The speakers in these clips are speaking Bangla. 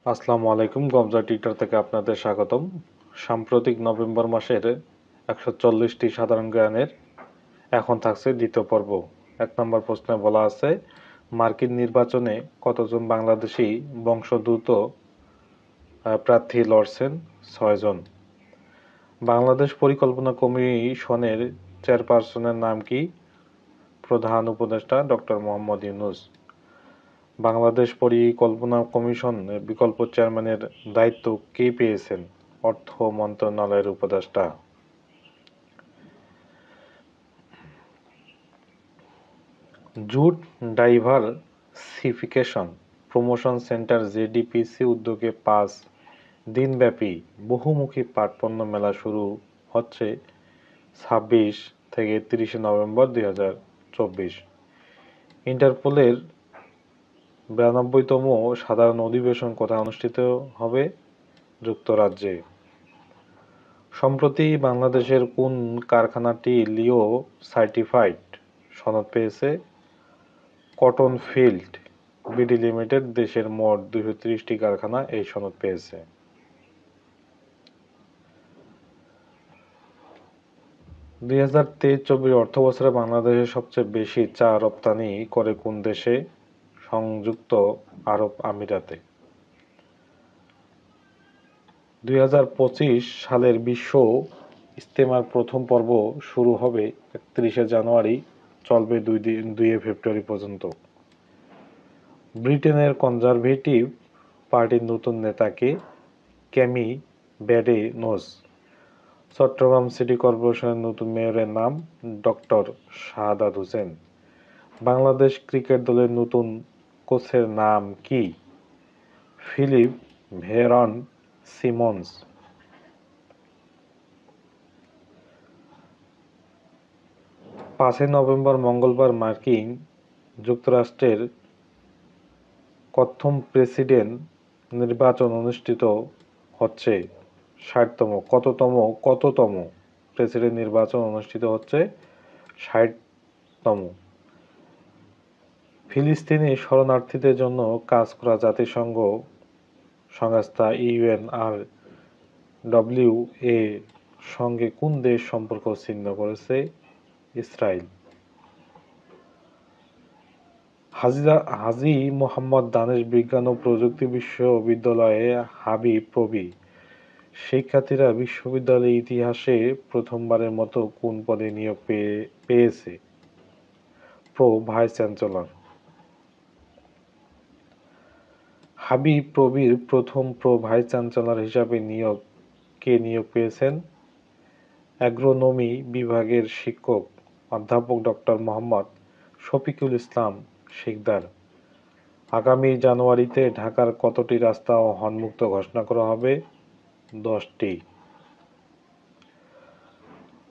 আসসালামু আলাইকুম। গমজা টিউটর থেকে আপনাদের স্বাগতম। সাম্প্রতিক নভেম্বর মাসের 140টি সাধারণ জ্ঞানের এখন থাকছে দ্বিতীয় পর্ব। 1 নম্বর প্রশ্নে বলা আছে, মার্কিন নির্বাচনে কতজন বাংলাদেশি বংশোদ্ভূত প্রার্থী লড়ছেন? 6 জন। বাংলাদেশ পরিকল্পনা কমিশনের চেয়ারপারসনের নাম কি? প্রধান উপদেষ্টা ডক্টর মোহাম্মদ ইউনূস। বাংলাদেশ পরিকল্পনা কমিশনের বিকল্প চেয়ারম্যানের দায়িত্ব কে পেয়েছেন? অর্থ মন্ত্রণালয়ের উপদেষ্টা। জুট ডাইভারসিফিকেশন প্রমোশন সেন্টার জেডিপিসি উদ্যোগে 5 দিনব্যাপী বহুমুখী পাট পণ্য মেলা শুরু হচ্ছে 26 থেকে 30 নভেম্বর 2024। ইন্টারপোলের 92তম সাধারণ অধিবেশন কোথায় অনুষ্ঠিত হবে? যুক্তরাজ্যে। সম্প্রতি বাংলাদেশের কোন কারখানাটি লিও সার্টিফাইড সনদ পেয়েছে? Cotton field BD limited. দেশের মোট 230টি কারখানা এই সনদ পেয়েছে। দুই 2023-24 অর্থবছরে বাংলাদেশের সবচেয়ে বেশি চা রপ্তানি করে কোন দেশে? সংযুক্ত আরব আমিরাতে। 2025 সালের বিশ্ব ইজতেমার প্রথম পর্ব শুরু হবে 31 জানুয়ারি, চলবে 2 ফেব্রুয়ারি পর্যন্ত। ব্রিটেনের কনজারভেটিভ পার্টির নতুন নেতাকে ক্যামি ব্যাডেনোস। চট্টগ্রাম সিটি কর্পোরেশনের নতুন মেয়রের নাম ডক্টর শাহাদাত হোসেন। বাংলাদেশ ক্রিকেট দলের নতুন কোচের নাম কি? Philip Veron Simmons. 5 নভেম্বর মঙ্গলবার মার্কিন যুক্তরাষ্ট্রের প্রথম প্রেসিডেন্ট নির্বাচন অনুষ্ঠিত হচ্ছে কততম প্রেসিডেন্ট নির্বাচন অনুষ্ঠিত হচ্ছে 60তম। ফিলিস্তিনি শরণার্থীদের জন্য কাজ করা জাতিসংঘ সংস্থা ইউএনআরডব্লিউ এর সঙ্গে কোন দেশ সম্পর্ক ছিন্ন করেছে? ইসরায়েল। হাজী মোহাম্মদ দানেশ বিজ্ঞান ও প্রযুক্তি বিশ্ববিদ্যালয়ে হাবিপ্রবি শিক্ষার্থীরা বিশ্ববিদ্যালয়ের ইতিহাসে প্রথমবারের মতো কোন পদে নিয়োগ পেয়েছে? Pro vice chancellor. হাবিপ্রবির প্রথম প্রো ভাইস চ্যান্সেলর হিসাবে কে নিয়োগ পেয়েছেন? অ্যাগ্রোনমি বিভাগের শিক্ষক অধ্যাপক ডক্টর মোহাম্মদ শফিকুল ইসলাম শিকদার। আগামী জানুয়ারিতে ঢাকার কতটি রাস্তা হর্নমুক্ত ঘোষণা করা হবে? 10টি।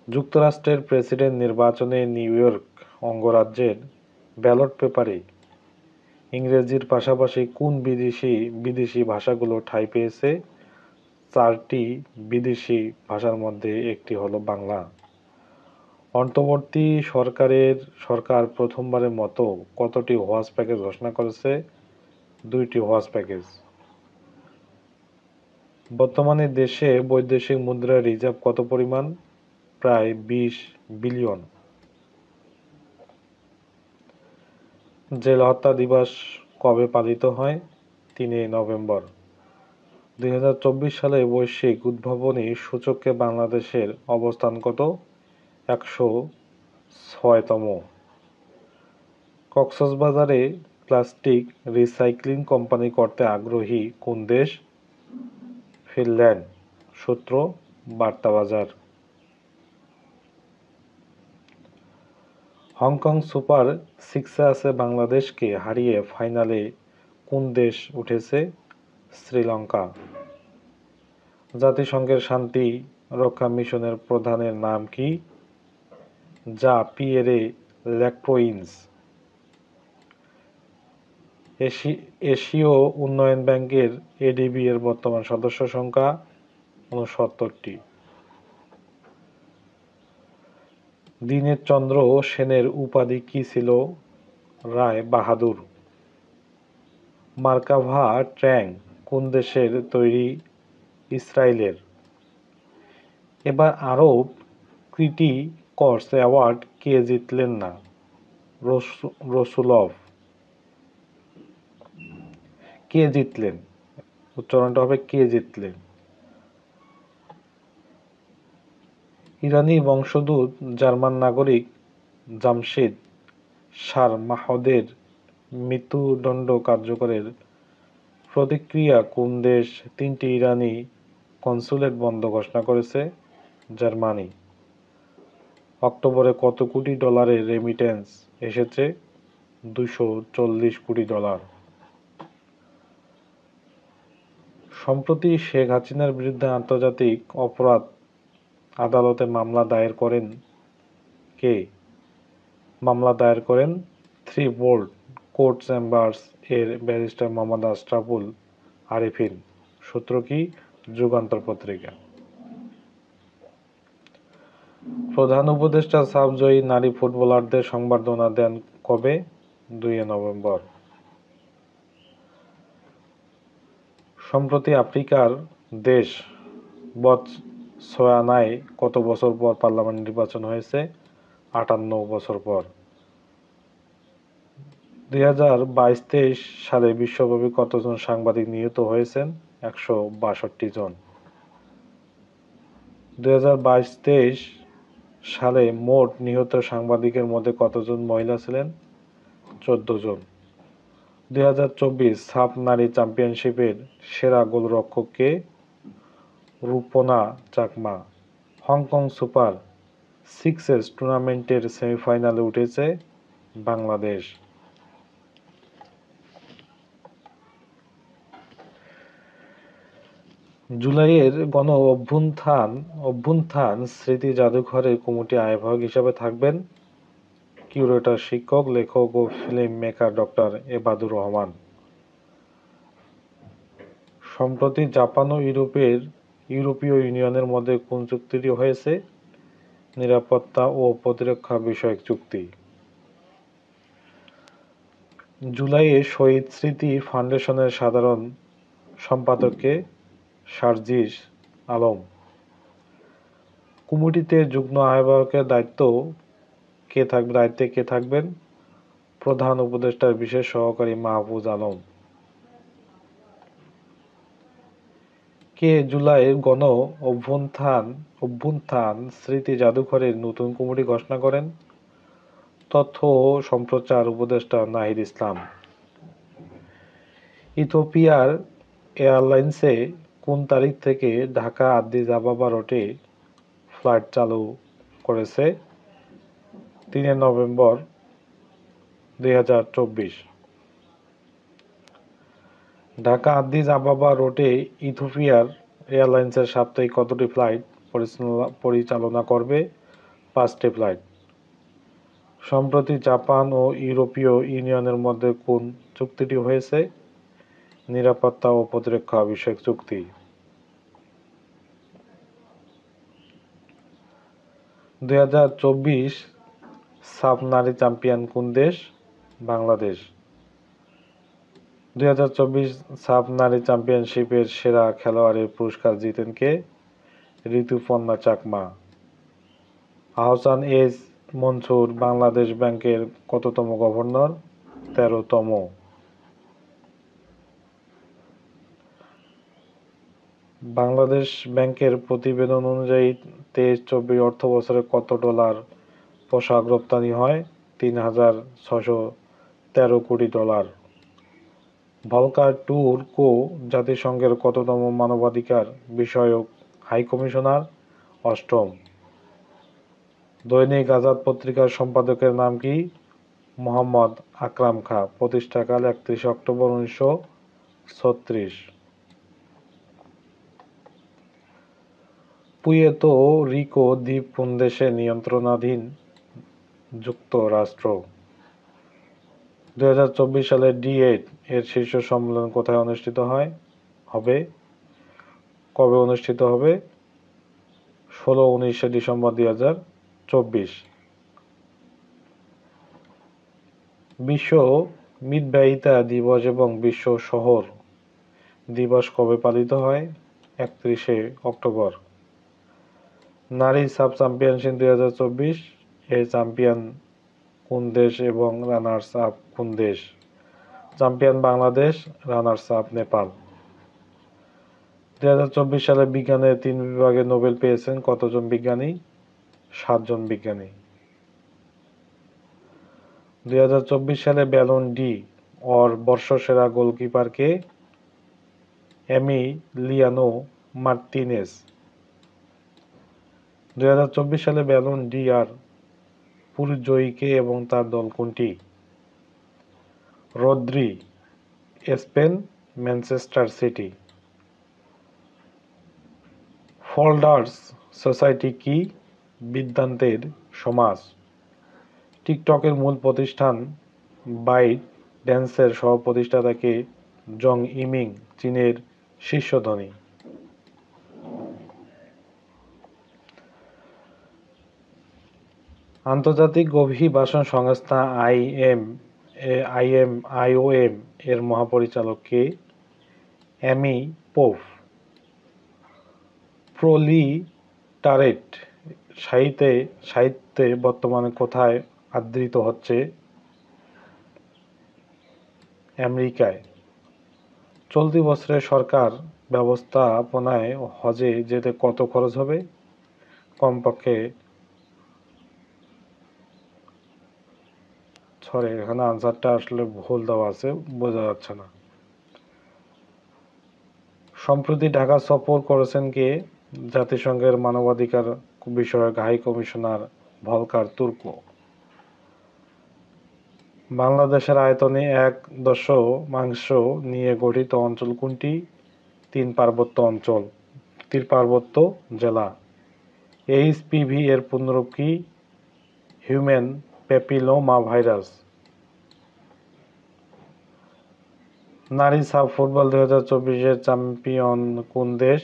যুক্তরাষ্ট্রের প্রেসিডেন্ট নির্বাচনে নিউ ইয়র্ক অঙ্গরাজ্যের ব্যালট পেপারে ইংরেজির পাশাপাশি কোন বিদেশি ভাষাগুলো ঠাঁই পেয়েছে? 4টি বিদেশি ভাষার মধ্যে একটি হলো বাংলা। অন্তর্বর্তী সরকার প্রথমবারের মতো কতটি হজ প্যাকেজ ঘোষণা করেছে? 2টি হজ প্যাকেজ। বর্তমানে দেশে বৈদেশিক মুদ্রার রিজার্ভ কত পরিমাণ? প্রায় 20 বিলিয়ন। জেল হত্যা দিবস কবে পালিত হয়? 3 নভেম্বর। 2024 সালে বৈশ্বিক উদ্ভাবনী সূচকে বাংলাদেশের অবস্থান কত? 106তম। কক্সবাজারে প্লাস্টিক রিসাইক্লিং কোম্পানি করতে আগ্রহী কোন দেশ? ফিনল্যান্ড। সূত্র বার্তাবাজার। হংকং সুপার সিক্সার্সে বাংলাদেশকে হারিয়ে ফাইনালে কোন দেশ উঠেছে? শ্রীলঙ্কা। জাতিসংঘের শান্তি রক্ষা মিশনের প্রধানের নাম কি? যা পিয়েরে ল্যাক্রোইন্স। এশীয় উন্নয়ন ব্যাংকের এডিবি এর বর্তমান সদস্য সংখ্যা 69টি। দীনেশচন্দ্র সেনের উপাধি কি ছিল? রায় বাহাদুর। মার্কাভা ট্যাঙ্ক কোন দেশের তৈরি? ইসরায়েলের। এবার আরব ক্রিটিকস অ্যাওয়ার্ড কে জিতলেন না? রসুলভ। কে জিতলেন? উচ্চারণটা হবে কে জিতলেন। ইরানি বংশোদ্ভূত জার্মান নাগরিক জামশেদ শারমাহদের মৃত্যুদণ্ড কার্যকরের প্রতিক্রিয়া কোন দেশ 3টি ইরানি কনস্যুলেট বন্ধ ঘোষণা করেছে? জার্মানি। অক্টোবরে কত কোটি ডলারের রেমিটেন্স এসেছে? 240 কোটি ডলার। সম্প্রতি শেখ হাসিনার বিরুদ্ধে আন্তর্জাতিক অপরাধ আদালতে মামলা দায়ের করেন কে? মামলা দায়ের করেন 3 বোল্ড কোর্ট চেম্বার্স এর ব্যারিস্টার মোহাম্মদ আশরাফুল আরিফিন। সূত্র কি? যুগান্তর পত্রিকা। প্রধান উপদেষ্টা সাফ জয়ী নারী ফুটবলারদের সংবর্ধনা দেন কবে? 2 নভেম্বর। সম্প্রতি আফ্রিকার দেশ বতসোয়ানায় কত বছর পর পার্লামেন্ট নির্বাচন হয়েছে? 58 বছর পর। 2022-23 সালে বিশ্বব্যাপী কতজন সাংবাদিক নিহত হয়েছেন? 162 জন। 2022-23 সালে মোট নিহত সাংবাদিকের মধ্যে কতজন মহিলা ছিলেন? 14 জন। 2024 সাফ নারী চ্যাম্পিয়নশিপের সেরা গোলরক্ষক কে? রূপনা চাকমা। হংকং সুপার 6 টুর্নামেন্টের সেমিফাইনালে উঠেছে বাংলাদেশ। জুলাইয়ের গণ অভ্যুত্থান স্মৃতি জাদুঘরের কমিটি আহ্বায়ক হিসেবে থাকবেন কিউরেটর, শিক্ষক, লেখক ও film maker doctor Ebadur Rahman. সম্প্রতি জাপান ও ইউরোপীয় ইউনিয়নের মধ্যে কোন চুক্তিটি হয়েছে? নিরাপত্তা ও প্রতিরক্ষা বিষয়ক চুক্তি। জুলাইয়ে শহীদ স্মৃতি ফাউন্ডেশনের সাধারণ সম্পাদক কে? সার্জিস আলম। কমিটিতে যুগ্ম আহ্বায়কের দায়িত্বে কে থাকবেন? প্রধান উপদেষ্টার বিশেষ সহকারী মাহফুজ আলম। কে জুলাইয়ের গণ অভ্যুত্থান স্মৃতি জাদুঘরের নতুন কমিটি ঘোষণা করেন? তথ্য ও সম্প্রচার উপদেষ্টা নাহিদ ইসলাম। ইথিওপিয়ার এয়ারলাইন্সে কোন তারিখ থেকে ঢাকা আদ্দিস আবাবা রুটে ফ্লাইট চালু করেছে? 3 নভেম্বর 2024। ঢাকা আদ্দিস আবাবা রুটে ইথিওপিয়ার এয়ারলাইন্সের সাপ্তাহিক কতটি ফ্লাইট পরিচালনা করবে? 5টি ফ্লাইট। সম্প্রতি জাপান ও ইউরোপীয় ইউনিয়নের মধ্যে কোন চুক্তিটি হয়েছে? নিরাপত্তা ও প্রতিরক্ষা বিষয়ক চুক্তি। 2024 সাফ নারী চ্যাম্পিয়ন কোন দেশ? বাংলাদেশ। 2024 সাফ নারী চ্যাম্পিয়নশিপের সেরা খেলোয়াড়ের পুরস্কার জিতেন কে? ঋতুপর্ণা চাকমা। আহসান এজ মনসুর বাংলাদেশ ব্যাংকের কততম গভর্নর? 13তম। বাংলাদেশ ব্যাংকের প্রতিবেদন অনুযায়ী 23-24 অর্থবছরে কত ডলার পোশাক রপ্তানি হয়? 3,613 কোটি ডলার। ভলকার টুর্ক জাতিসংঘের কততম মানবাধিকার বিষয়ক হাই কমিশনার? 8ম। দৈনিক আজাদ পত্রিকার সম্পাদকের নাম কি? মোহাম্মদ আকরাম খাঁ। প্রতিষ্ঠাকাল 31 অক্টোবর 1936। পুয়ের্তো রিকো দ্বীপ কোন দেশের নিয়ন্ত্রণাধীন? যুক্তরাষ্ট্র। 2024 সালের D8 এর শীর্ষ সম্মেলন কোথায় অনুষ্ঠিত হবে? কবে অনুষ্ঠিত হবে? 16-19 ডিসেম্বর 2024। বিশ্ব মিতব্যয়িতা দিবস এবং বিশ্ব শহর দিবস কবে পালিত হয়? 31শে অক্টোবর। নারী সাব চ্যাম্পিয়নশিপ 2024 এর চ্যাম্পিয়ন কোন দেশ এবং রানার্স আপ কোন দেশ? Champion Bangladesh, runners up Nepal. 2024 সালে বিজ্ঞানের 3 বিভাগে নোবেল পেয়েছেন কতজন বিজ্ঞানী? 7 জন বিজ্ঞানী। 2024 সালে ব্যালন ডি অর বর্ষসেরা গোলকিপার কে? Emiliano Martinez. 2024 সালে ব্যালন ডি আর পুরজয়ী কে এবং তার দল কোনটি? Rodri, Spain, Manchester city. Folders society কি? বিদ্যান্তের সমাজ। টিকটকের মূল প্রতিষ্ঠান বাইট ড্যান্সের সহ-প্রতিষ্ঠাতা কে? জং ইমিং, চীনের শীর্ষ ধনী। আন্তর্জাতিক অভিবাসন সংস্থা আইওএম এর মহাপরিচালক কে? অ্যামি পোপ। প্রোলিটারেট সাহিত্যে বর্তমানে কোথায় আদৃত হচ্ছে? আমেরিকায়। চলতি বছরে সরকার ব্যবস্থাপনায় হজে যেতে কত খরচ হবে? কমপক্ষে এখানে আনসারটা আসলে ভুল দেওয়া আছে, বোঝা যাচ্ছে না। সম্প্রতি ঢাকা সফর করেছেন কে? জাতিসংঘের মানবাধিকার বিষয়ক হাই কমিশনার ভলকার তুর্ক। বাংলাদেশের আয়তনে 1/10 নিয়ে গঠিত অঞ্চল কোনটি? 3 পার্বত্য জেলা। এইচপিভি এর পূর্ণরূপ কি? Human papilloma virus. নারী সাব ফুটবল 2024 এর চ্যাম্পিয়ন কোন দেশ?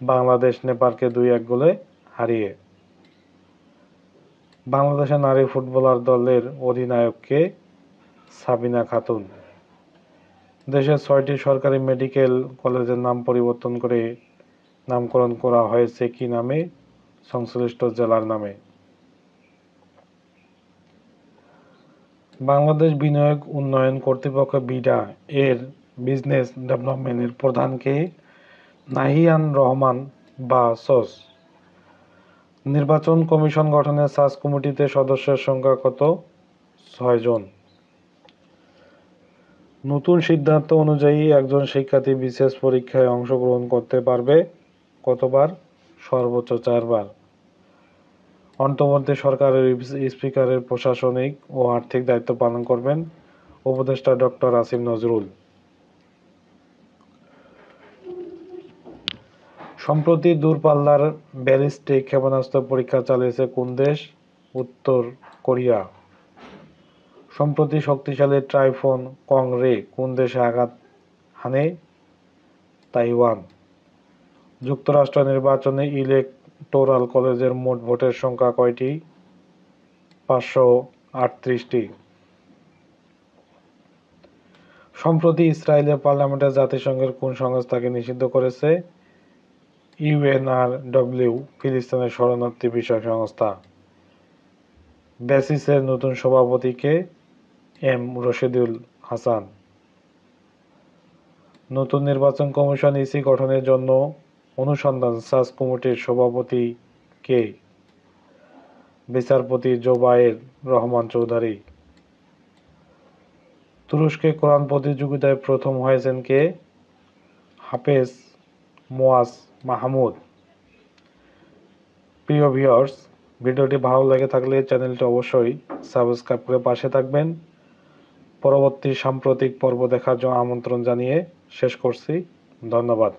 বাংলাদেশ নেপালকে 2-1 গোলে হারিয়ে। বাংলাদেশের নারী ফুটবলার দলের অধিনায়ক কে? সাবিনা খাতুন। দেশের 6টি সরকারি মেডিকেল কলেজের নাম পরিবর্তন করে নামকরণ করা হয়েছে কি নামে? সংশ্লিষ্ট জেলার নামে। বাংলাদেশ বিনিয়োগ উন্নয়ন কর্তৃপক্ষ বিডা এর বিজনেস ডেভেলপমেন্টের প্রধান কে? নাহিয়ান রহমান বা সস। নির্বাচন কমিশন গঠনের সার্চ কমিটিতে সদস্যের সংখ্যা কত? 6 জন। নতুন সিদ্ধান্ত অনুযায়ী একজন শিক্ষার্থী বিশেষ পরীক্ষায় অংশগ্রহণ করতে পারবে কতবার? সর্বোচ্চ 4 বার। অন্তর্বর্তী সরকারের স্পিকারের প্রশাসনিক ও আর্থিক দায়িত্ব পালন করবেন উপদেষ্টা ডক্টর আসিফ নজরুল। সম্প্রতি দূরপাল্লার ব্যালিস্টিক ক্ষেপণাস্ত্র পরীক্ষা চালিয়েছে কোন দেশ? উত্তর কোরিয়া। সম্প্রতি শক্তিশালী টাইফুন কংরে কোন দেশে আঘাত হানে? তাইওয়ান। যুক্তরাষ্ট্র নির্বাচনে ইলেকটোরাল কলেজের মোট ভোটের সংখ্যা কয়টি? 538টি। সম্প্রতি ইসরায়েলের পার্লামেন্টে জাতিসংঘের কোন সংস্থাকে নিষিদ্ধ করেছে? ইউএনআরডব্লিউ, ফিলিস্তিনের শরণার্থী বিষয়ক সংস্থা। বেসিসের নতুন সভাপতি কে? এম রশিদুল হাসান। নতুন নির্বাচন কমিশন ইসি গঠনের জন্য অনুসন্ধান সার্চ কমিটির সভাপতি কে? বিচারপতি জোবায়ের রহমান চৌধুরী। তুরস্কে কোরআন প্রতিযোগিতায় প্রথম হয়েছেন কে? হাফেজ মোয়াজ মাহমুদ। প্রিয় ভিউয়ার্স, ভিডিওটি ভালো লেগে থাকলে চ্যানেলটি অবশ্যই সাবস্ক্রাইব করে পাশে থাকবেন। পরবর্তী সাম্প্রতিক পর্ব দেখার জন্য আমন্ত্রণ জানিয়ে শেষ করছি। ধন্যবাদ।